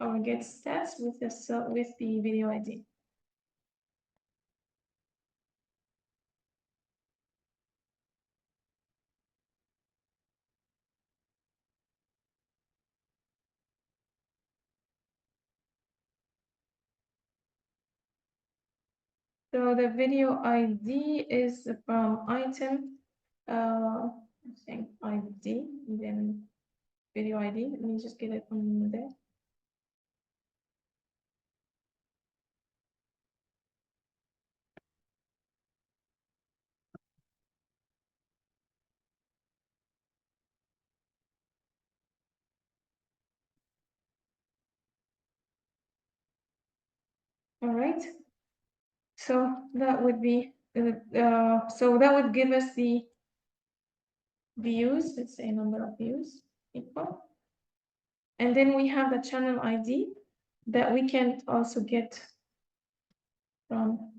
our get stats with the video ID. So the video ID is from item, I think ID, then video ID. Let me just get it from there. All right. So that would be, so that would give us the views, let's say number of views equal. And then we have the channel ID that we can also get from,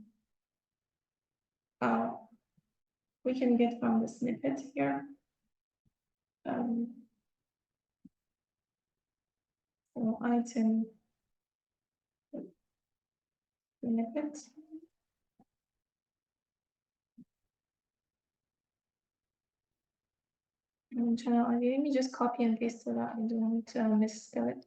we can get from the snippet here. So item snippet. And channel ID, let me just copy and paste so that I don't misspell it.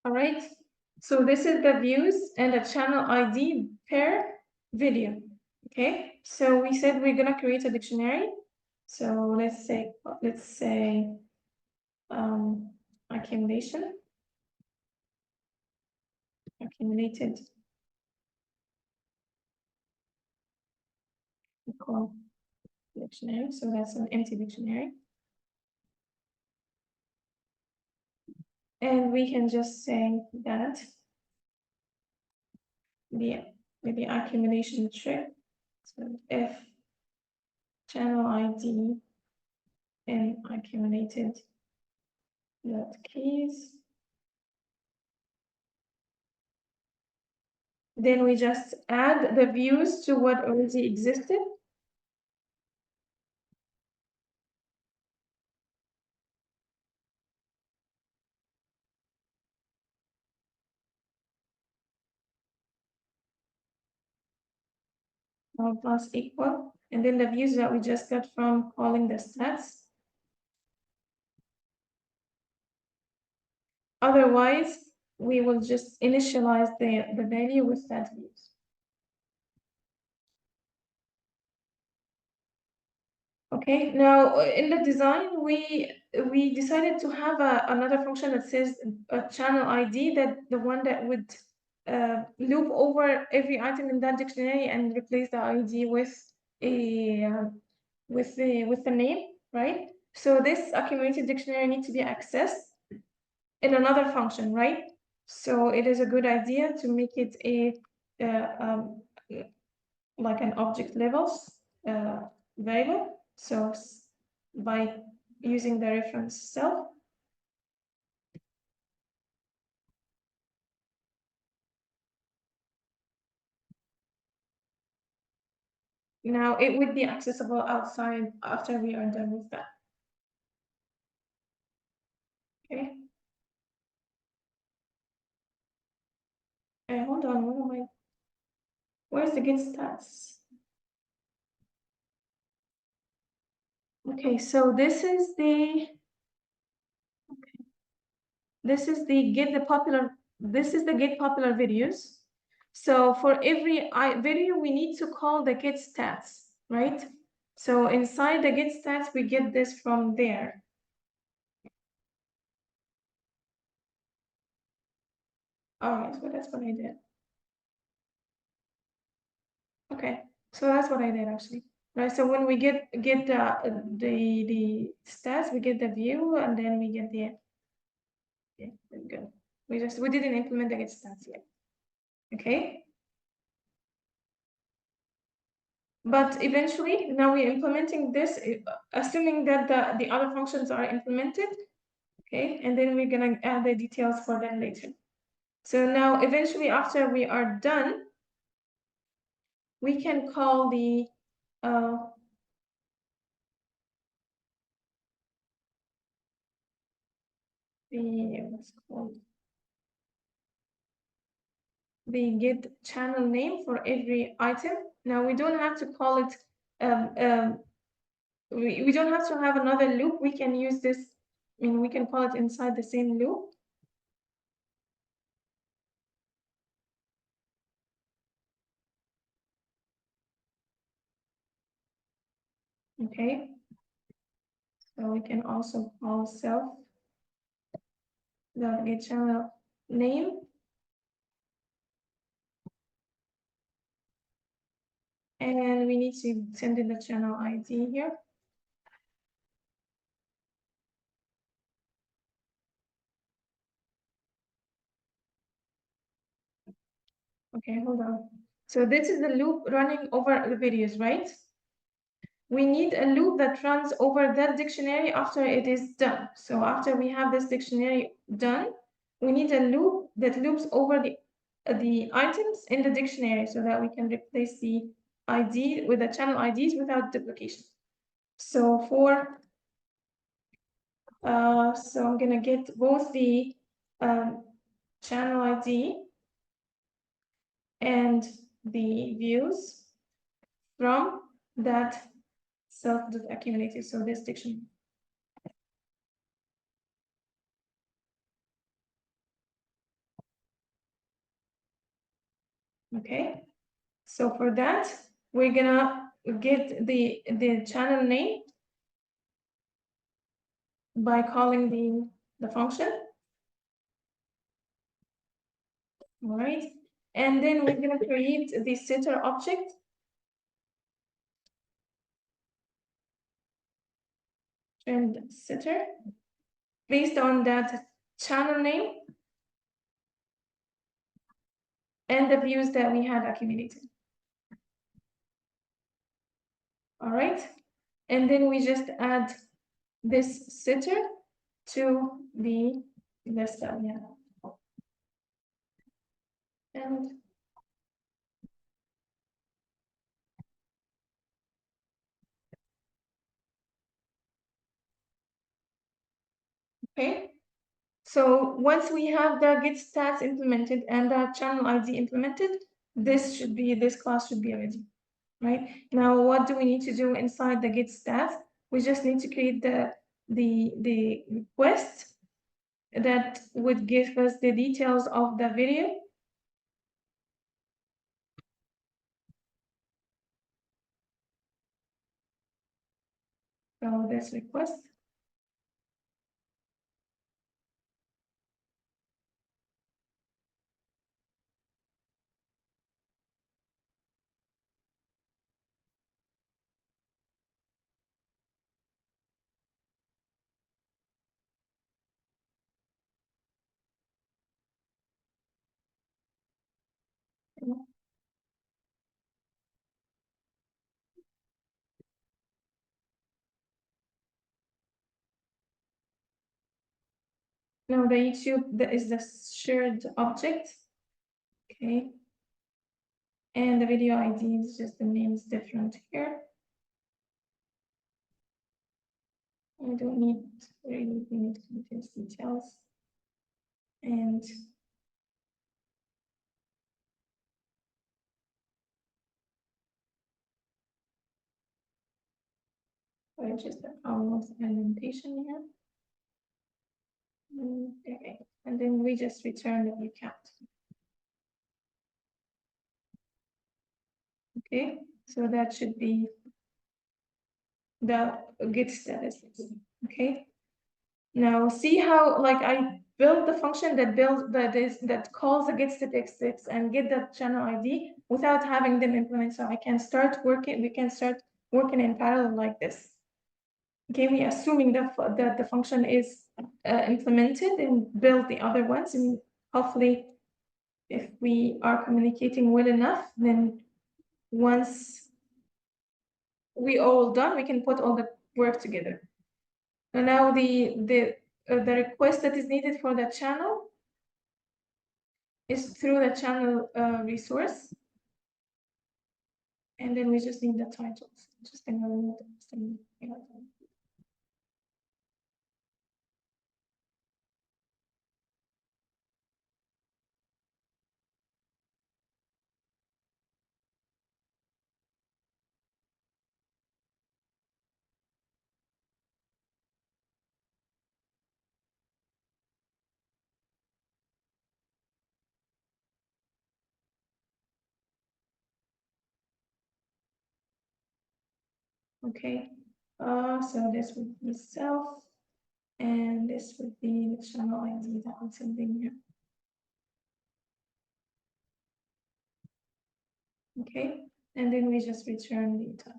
All right, so this is the views and the channel ID per video. Okay, so we said we're gonna create a dictionary. So let's say accumulated equal dictionary. So that's an empty dictionary. And we can just say that the accumulation trick. So if channel ID and accumulated dot keys, then we just add the views to what already existed. Plus equal, and then the views that we just got from calling the stats. Otherwise, we will just initialize the value with that views. Okay, now in the design, we decided to have another function that says a channel ID, that the one that would loop over every item in that dictionary and replace the ID with a with the name, right? So this accumulated dictionary needs to be accessed in another function, right? So it is a good idea to make it a like an object levels variable. So by using the reference self. Now it would be accessible outside after we are done with that. Okay. Hold on, what am I? Where's the get stats? Okay, so this is the get popular videos. So for every video, we need to call the get stats, right? So inside the get stats, we get this from there. All right, so that's what I did. Okay, so that's what I did actually. Right, so when we get the stats, we get the view, and then we get the good. We didn't implement the get stats yet. Okay. But eventually, now we're implementing this, assuming that the other functions are implemented, okay? And then we're gonna add the details for them later. So now, eventually, after we are done, we can call the what's called the get channel name for every item. Now we don't have to call it we don't have to have another loop. We can use this, I mean, we can call it inside the same loop. Okay, so we can also call self the get channel name, and we need to send in the channel ID here. Okay, hold on. So this is the loop running over the videos, right? We need a loop that runs over that dictionary after it is done. So after we have this dictionary done, we need a loop that loops over the items in the dictionary so that we can replace the ID with the channel IDs without duplication. So so I'm gonna get both the channel ID and the views from that self-accumulated, so this dictionary. Okay, so for that, we're gonna get the channel name by calling the function. All right, and then we're gonna create the setter object. Trend setter based on that channel name and the views that we had accumulated. All right, and then we just add this setter to the list that we have. And okay, so once we have the get stats implemented and the channel ID implemented, this class should be ready, right? Now, what do we need to do inside the get stats? We just need to create the request that would give us the details of the video. So this request. No, the YouTube that is the shared object. Okay. And the video ID is just the name is different here. I don't need really need contains details. And I just almost indentation here. Okay, and then we just return the view count. Okay, so that should be the get statistics. Okay, now see how like I built the function that calls the get statistics and get the channel ID without having them implement. So I can start working. We can start working in parallel like this. Okay, we assuming that the function is implemented and build the other ones, and hopefully, if we are communicating well enough, then once we all done, we can put all the work together. And now the request that is needed for the channel is through the channel resource. And then we just need the titles. Just gonna remove them. Okay, so this would be self, and this would be the channel ID that I'm sending here. Okay, and then we just return data.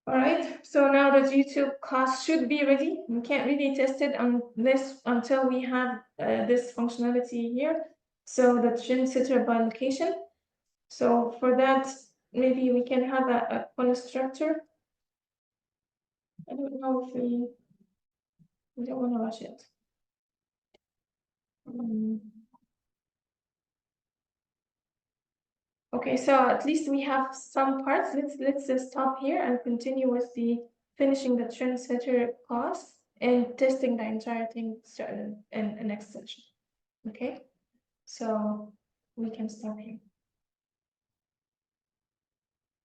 All right, so now the YouTube class should be ready. We can't really test it until we have this functionality here. So the trend setter by location. So for that, maybe we can have a constructor. I don't know if we don't want to rush it. Okay, so at least we have some parts. Let's stop here and continue with the finishing the trend setter class and testing the entire thing in the next session. Okay, so we can stop here.